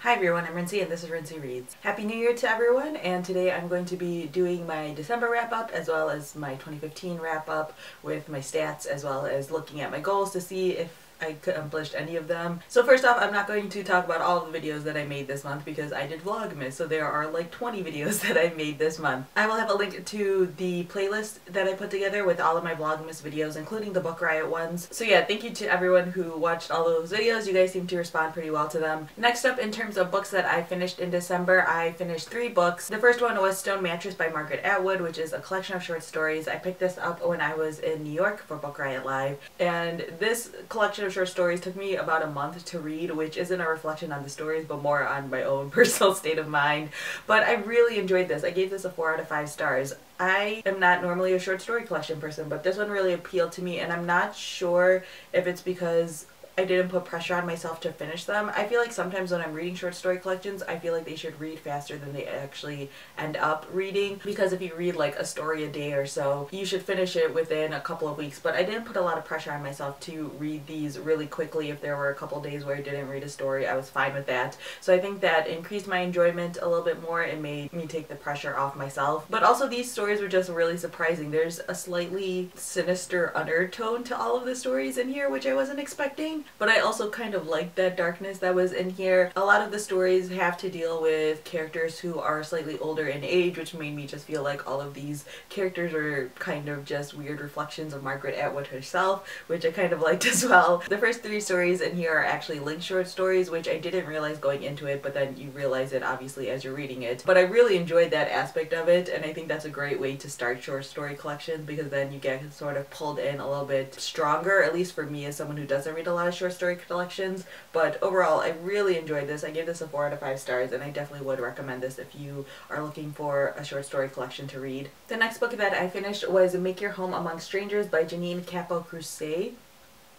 Hi everyone, I'm Rincey and this is Rincey Reads. Happy New Year to everyone, and today I'm going to be doing my December wrap up as well as my 2015 wrap up with my stats as well as looking at my goals to see if I accomplished any of them. So first off, I'm not going to talk about all of the videos that I made this month because I did Vlogmas, so there are like 20 videos that I made this month. I will have a link to the playlist that I put together with all of my Vlogmas videos, including the Book Riot ones. So yeah, thank you to everyone who watched all those videos. You guys seem to respond pretty well to them. Next up, in terms of books that I finished in December, I finished 3 books. The first one was Stone Mattress by Margaret Atwood, which is a collection of short stories. I picked this up when I was in New York for Book Riot Live, and this collection of short stories took me about a month to read, which isn't a reflection on the stories but more on my own personal state of mind. But I really enjoyed this. I gave this a 4 out of 5 stars. I am not normally a short story collection person, but this one really appealed to me, and I'm not sure if it's because I didn't put pressure on myself to finish them. I feel like sometimes when I'm reading short story collections, I feel like they should read faster than they actually end up reading, because if you read like a story a day or so, you should finish it within a couple of weeks. But I didn't put a lot of pressure on myself to read these really quickly. If there were a couple days where I didn't read a story, I was fine with that. So I think that increased my enjoyment a little bit more and made me take the pressure off myself. But also these stories were just really surprising. There's a slightly sinister undertone to all of the stories in here, which I wasn't expecting. But I also kind of liked that darkness that was in here. A lot of the stories have to deal with characters who are slightly older in age, which made me just feel like all of these characters are kind of just weird reflections of Margaret Atwood herself, which I kind of liked as well. The first 3 stories in here are actually linked short stories, which I didn't realize going into it, but then you realize it obviously as you're reading it. But I really enjoyed that aspect of it, and I think that's a great way to start short story collections, because then you get sort of pulled in a little bit stronger, at least for me as someone who doesn't read a lot of short story collections. But overall, I really enjoyed this. I gave this a 4 out of 5 stars, and I definitely would recommend this if you are looking for a short story collection to read. The next book that I finished was Make Your Home Among Strangers by Jennine Capó Crucet.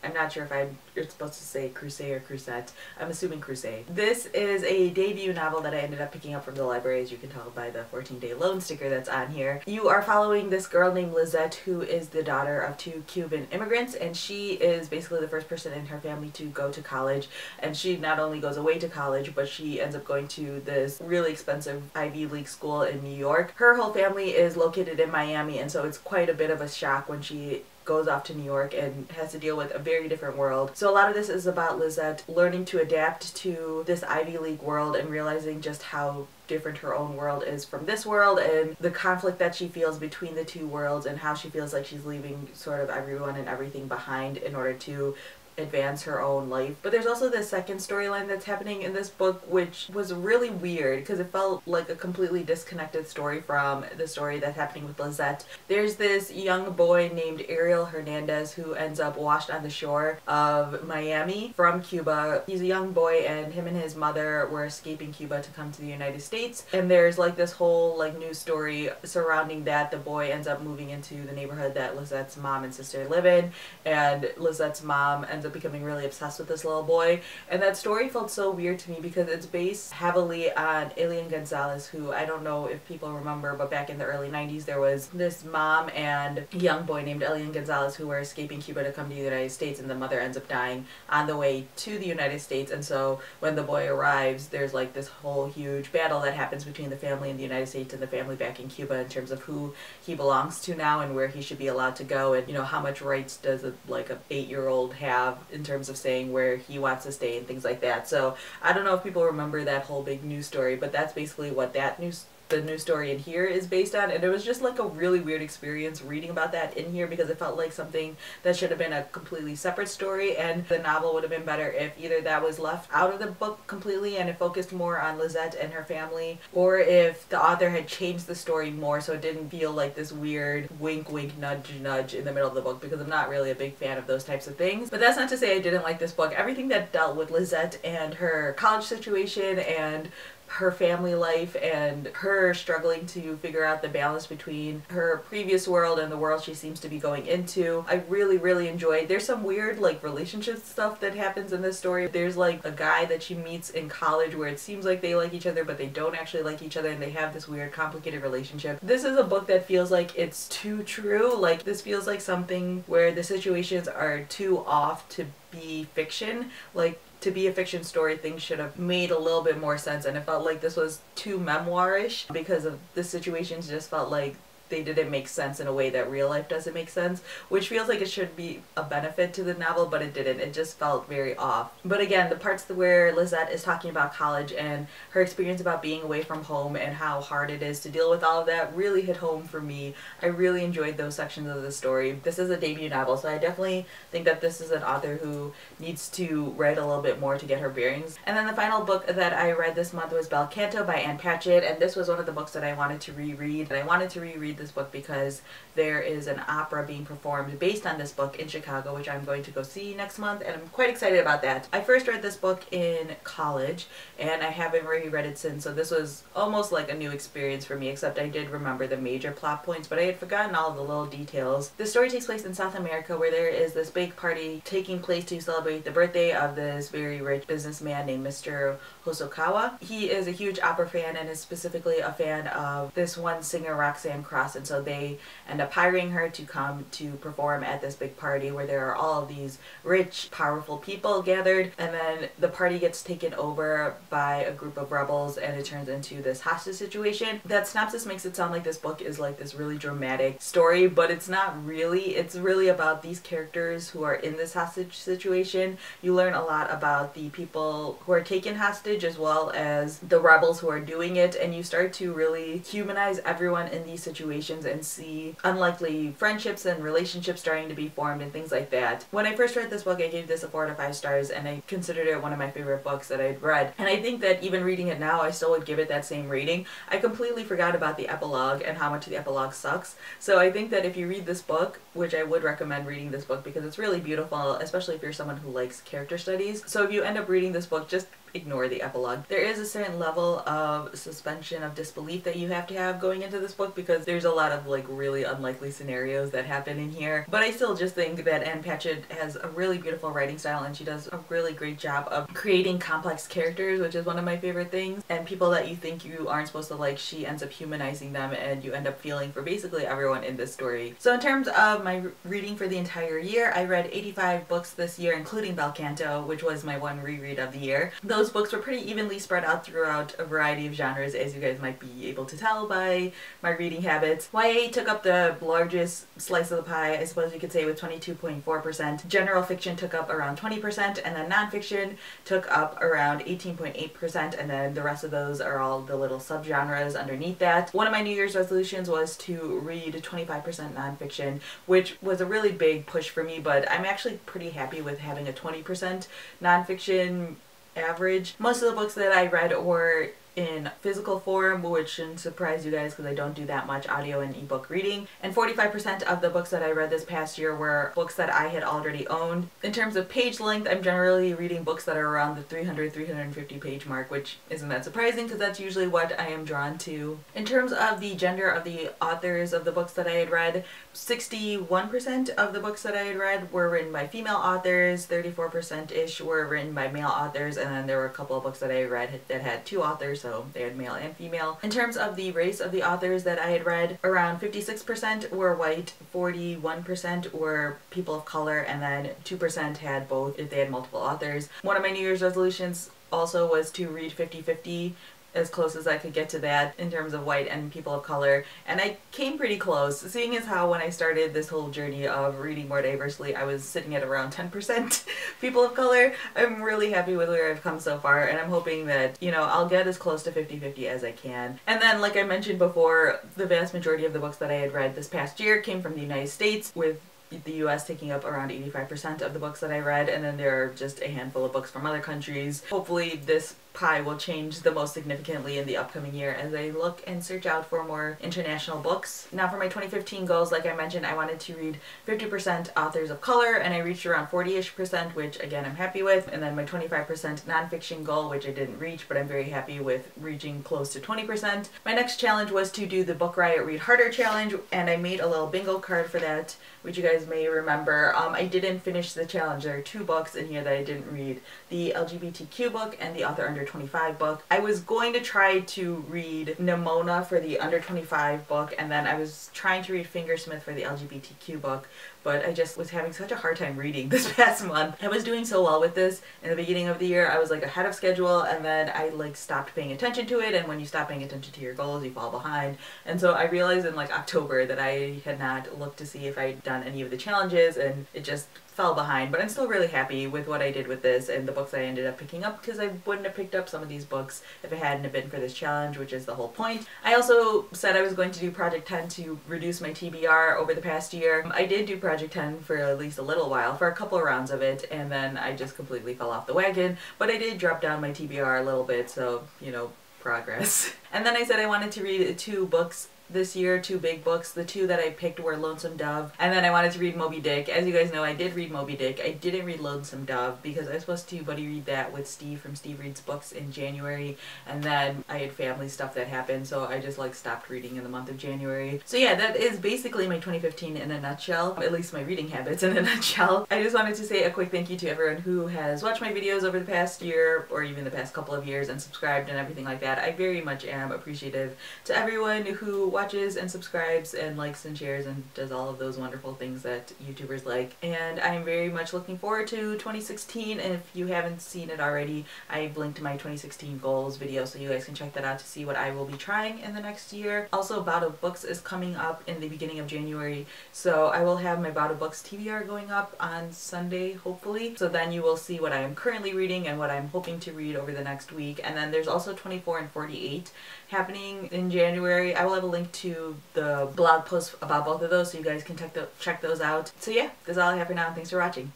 I'm not sure if you're supposed to say Crucet or Crucet. I'm assuming Crucet. This is a debut novel that I ended up picking up from the library, as you can tell by the 14-day loan sticker that's on here. You are following this girl named Lizette, who is the daughter of 2 Cuban immigrants, and she is basically the first person in her family to go to college. And she not only goes away to college, but she ends up going to this really expensive Ivy League school in New York. Her whole family is located in Miami, and so it's quite a bit of a shock when she goes off to New York and has to deal with a very different world. So a lot of this is about Lizette learning to adapt to this Ivy League world and realizing just how different her own world is from this world, and the conflict that she feels between the 2 worlds, and how she feels like she's leaving sort of everyone and everything behind in order to advance her own life. But there's also this second storyline that's happening in this book, which was really weird because it felt like a completely disconnected story from the story that's happening with Lizette. There's this young boy named Ariel Hernandez who ends up washed on the shore of Miami from Cuba. He's a young boy, and him and his mother were escaping Cuba to come to the United States, and there's like this whole like news story surrounding that. The boy ends up moving into the neighborhood that Lizette's mom and sister live in, and Lizette's mom ends up becoming really obsessed with this little boy. And that story felt so weird to me because it's based heavily on Elian Gonzalez, who I don't know if people remember, but back in the early 90s there was this mom and young boy named Elian Gonzalez who were escaping Cuba to come to the United States, and the mother ends up dying on the way to the United States. And so when the boy arrives, there's like this whole huge battle that happens between the family in the United States and the family back in Cuba in terms of who he belongs to now and where he should be allowed to go, and you know, how much rights does like a 8-year-old have in terms of saying where he wants to stay and things like that. So I don't know if people remember that whole big news story, but that's basically what the news story in here is based on. And it was just like a really weird experience reading about that in here, because it felt like something that should have been a completely separate story, and the novel would have been better if either that was left out of the book completely and it focused more on Lizette and her family, or if the author had changed the story more so it didn't feel like this weird wink wink nudge nudge in the middle of the book, because I'm not really a big fan of those types of things. But that's not to say I didn't like this book. Everything that dealt with Lizette and her college situation and her family life and her struggling to figure out the balance between her previous world and the world she seems to be going into, I really enjoyed. There's some weird like relationship stuff that happens in this story. There's like a guy that she meets in college where it seems like they like each other but they don't actually like each other, and they have this weird complicated relationship. This is a book that feels like it's too true. Like this feels like something where the situations are too off to be fiction. Like to be a fiction story, things should have made a little bit more sense, and it felt like this was too memoirish because of the situations. Just felt like they didn't make sense in a way that real life doesn't make sense, which feels like it should be a benefit to the novel, but it didn't. It just felt very off. But again, the parts where Lisette is talking about college and her experience about being away from home and how hard it is to deal with all of that really hit home for me. I really enjoyed those sections of the story. This is a debut novel, so I definitely think that this is an author who needs to write a little bit more to get her bearings. And then the final book that I read this month was Bel Canto by Ann Patchett, and this was one of the books that I wanted to reread. And I wanted to reread this book because there is an opera being performed based on this book in Chicago, which I'm going to go see next month, and I'm quite excited about that. I first read this book in college, and I haven't reread it since, so this was almost like a new experience for me, except I did remember the major plot points, but I had forgotten all the little details. The story takes place in South America, where there is this big party taking place to celebrate the birthday of this very rich businessman named Mr. Hosokawa. He is a huge opera fan and is specifically a fan of this one singer, Roxanne Cross, and so they end up hiring her to come to perform at this big party where there are all of these rich, powerful people gathered, and then the party gets taken over by a group of rebels and it turns into this hostage situation. That synopsis makes it sound like this book is like this really dramatic story, but it's not really. It's really about these characters who are in this hostage situation. You learn a lot about the people who are taken hostage as well as the rebels who are doing it, and you start to really humanize everyone in these situations and see unlikely friendships and relationships starting to be formed and things like that. When I first read this book, I gave this a 4 out of 5 stars, and I considered it one of my favorite books that I'd read. And I think that even reading it now, I still would give it that same rating. I completely forgot about the epilogue and how much the epilogue sucks. So I think that if you read this book, which I would recommend reading this book because it's really beautiful, especially if you're someone who likes character studies. So if you end up reading this book, just ignore the epilogue. There is a certain level of suspension of disbelief that you have to have going into this book because there's a lot of like really unlikely scenarios that happen in here. But I still just think that Ann Patchett has a really beautiful writing style, and she does a really great job of creating complex characters, which is one of my favorite things. And people that you think you aren't supposed to like, she ends up humanizing them, and you end up feeling for basically everyone in this story. So in terms of my reading for the entire year, I read 85 books this year, including Bel Canto, which was my one reread of the year. Those books were pretty evenly spread out throughout a variety of genres, as you guys might be able to tell by my reading habits. YA took up the largest slice of the pie, I suppose you could say, with 22.4%. General fiction took up around 20%, and then nonfiction took up around 18.8%, and then the rest of those are all the little subgenres underneath that. One of my New Year's resolutions was to read 25% nonfiction, which was a really big push for me, but I'm actually pretty happy with having a 20% nonfiction average. Most of the books that I read were in physical form, which shouldn't surprise you guys because I don't do that much audio and ebook reading. And 45% of the books that I read this past year were books that I had already owned. In terms of page length, I'm generally reading books that are around the 300-350 page mark, which isn't that surprising because that's usually what I am drawn to. In terms of the gender of the authors of the books that I had read, 61% of the books that I had read were written by female authors, 34%-ish were written by male authors, and then there were a couple of books that I read that had 2 authors, so they had male and female. In terms of the race of the authors that I had read, around 56% were white, 41% were people of color, and then 2% had both if they had multiple authors. One of my New Year's resolutions also was to read 50-50, as close as I could get to that in terms of white and people of color, and I came pretty close, seeing as how when I started this whole journey of reading more diversely I was sitting at around 10% people of color. I'm really happy with where I've come so far, and I'm hoping that, you know, I'll get as close to 50-50 as I can. And then, like I mentioned before, the vast majority of the books that I had read this past year came from the United States, with the US taking up around 85% of the books that I read, and then there are just a handful of books from other countries. Hopefully this pie will change the most significantly in the upcoming year as I look and search out for more international books. Now for my 2015 goals, like I mentioned, I wanted to read 50% authors of color, and I reached around 40-ish%, which again I'm happy with. And then my 25% nonfiction goal, which I didn't reach, but I'm very happy with reaching close to 20%. My next challenge was to do the Book Riot Read Harder challenge, and I made a little bingo card for that, which you guys may remember. I didn't finish the challenge. There are 2 books in here that I didn't read: the LGBTQ book and the Author Under under 25 book. I was going to try to read Nimona for the under 25 book, and then I was trying to read Fingersmith for the LGBTQ book, but I just was having such a hard time reading this past month. I was doing so well with this in the beginning of the year. I was like ahead of schedule, and then I like stopped paying attention to it, and when you stop paying attention to your goals, you fall behind. And so I realized in like October that I had not looked to see if I'd done any of the challenges, and it just fell behind. But I'm still really happy with what I did with this and the books I ended up picking up, because I wouldn't have picked up some of these books if it hadn't been for this challenge, which is the whole point. I also said I was going to do Project 10 to reduce my TBR over the past year. I did do Project 10 for at least a little while, for a couple of rounds of it, and then I just completely fell off the wagon, but I did drop down my TBR a little bit, so, you know, progress. And then I said I wanted to read 2 books this year, 2 big books. The 2 that I picked were Lonesome Dove, and then I wanted to read Moby Dick. As you guys know, I did read Moby Dick. I didn't read Lonesome Dove because I was supposed to buddy read that with Steve from Steve Reads Books in January, and then I had family stuff that happened, so I just like stopped reading in the month of January. So yeah, that is basically my 2015 in a nutshell, at least my reading habits in a nutshell. I just wanted to say a quick thank you to everyone who has watched my videos over the past year, or even the past couple of years, and subscribed and everything like that. I very much am appreciative to everyone who watches and subscribes and likes and shares and does all of those wonderful things that YouTubers like. And I'm very much looking forward to 2016, and if you haven't seen it already, I've linked my 2016 goals video so you guys can check that out to see what I will be trying in the next year. Also, Bout of Books is coming up in the beginning of January, so I will have my Bout of Books TBR going up on Sunday, hopefully. So then you will see what I am currently reading and what I'm hoping to read over the next week. And then there's also 24 and 48 happening in January. I will have a link to the blog post about both of those so you guys can check those out. So yeah, that's all I have for now. Thanks for watching.